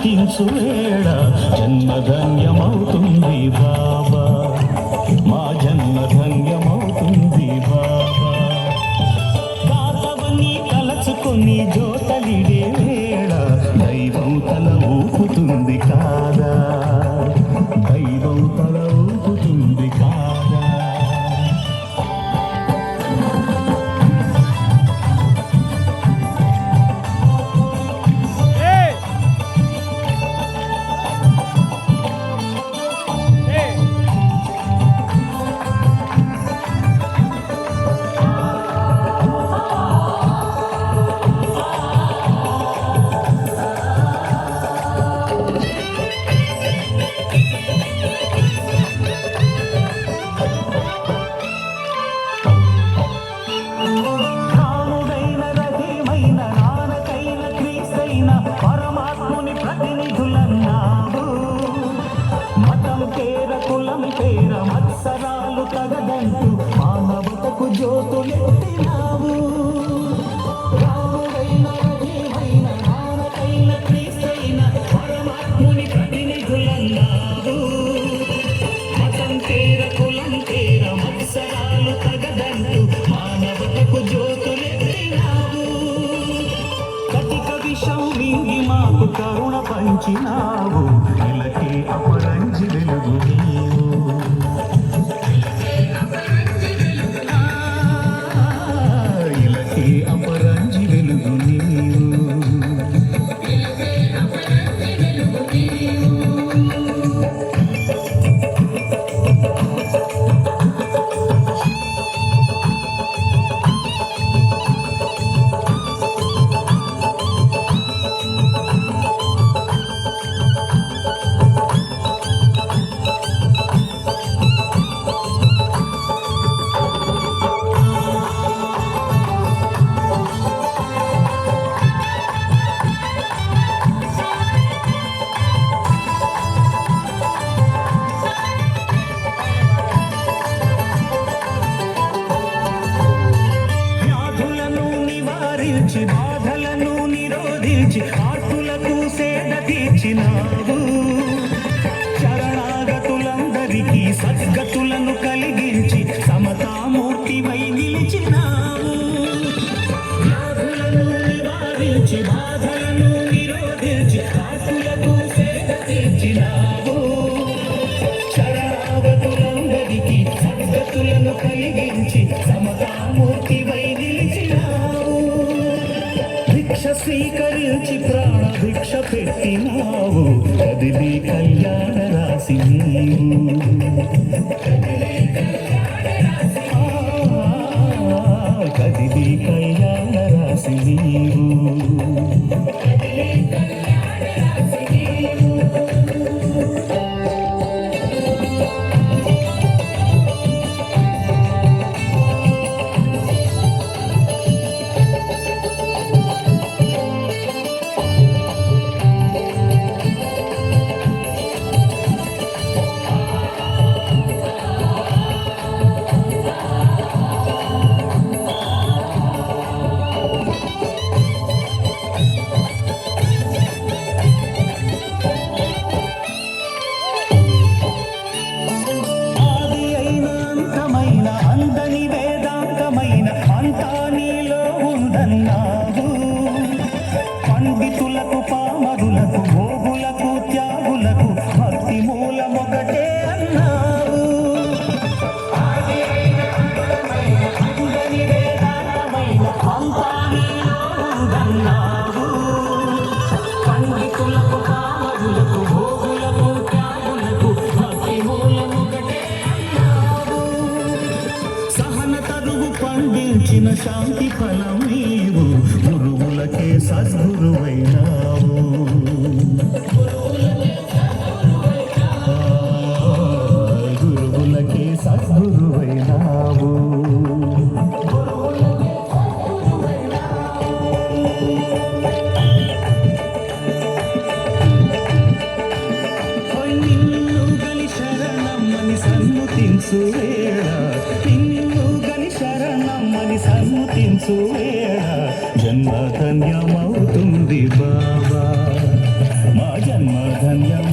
సన్మతించు వేళ జన్మధన్యమవుతుంది బాబా, మా జన్మధన్యమవుతుంది బాబా. దాతవని తలచుకొని జోతలిడే వేళ దైవం తల ఊపుతుంది కాదా, దైవం తల ఊపుతుంది కాదా. పరమాత్ముని ప్రతినిధులన్నావు, మతం పేర కులం పేర మత్సరాలు తగదంటూ మానవతకు జ్యోతులెత్తినావు. రాముడైన రజీవైన నానకైన క్రీస్తైన పరమాత్ముని ప్రతినిధులన్నావు, మతం పేర కులం పేర మత్సరాలు తగదంటూ మానవతకు జ్యోతులెత్తినావు. విషం మింగి మాకు కరుణ పంచినావు, ఇలకే అపరంజి వెలుగు నీవు, ఇలకే అపరంజి వెలుగు నీవు. బాధలను నిరోధించి ఆర్తులకు సేద తీర్చినావు, శరణాగతులందరికీ సద్గతులను కలిగించి సమతామూర్తివై నిలిచినావు. వ్యాధులను నివారించి బాధలను నిరోధించి ఆర్తులకు సేద తీర్చినావు, శరణాగతులందరికీ సద్గతులను కలిగించి సమతామూర్తివై నిలిచినావు. భిక్ష స్వీకరించి ప్రాణ భిక్ష పెట్టినావు, కదిలి కళ్యాణ రాశి నీవు, కదిలి కళ్యాణ రాశి నీవు. పండితులకు పామరులకు భోగులకు త్యాగులకు భక్తి మూలమొకటే అన్నావు. పండితులకు పామరులకు భోగులకు త్యాగులకు భక్తి మూలమొకటే అన్నావు. సహన తరువు పండించిన శాంతి ఫలం నీవు, గురువులకే సద్గురువైనావు. గురువులకే సద్గురువైనావు. నిన్ను గలి శరణమ్మని సన్ముతించు వేళ, నిన్ను గలి శరణమ్మని సన్ముతించు వేళ జన్మధన్యమవుతుంది బాబా, మా జన్మ ధన్యం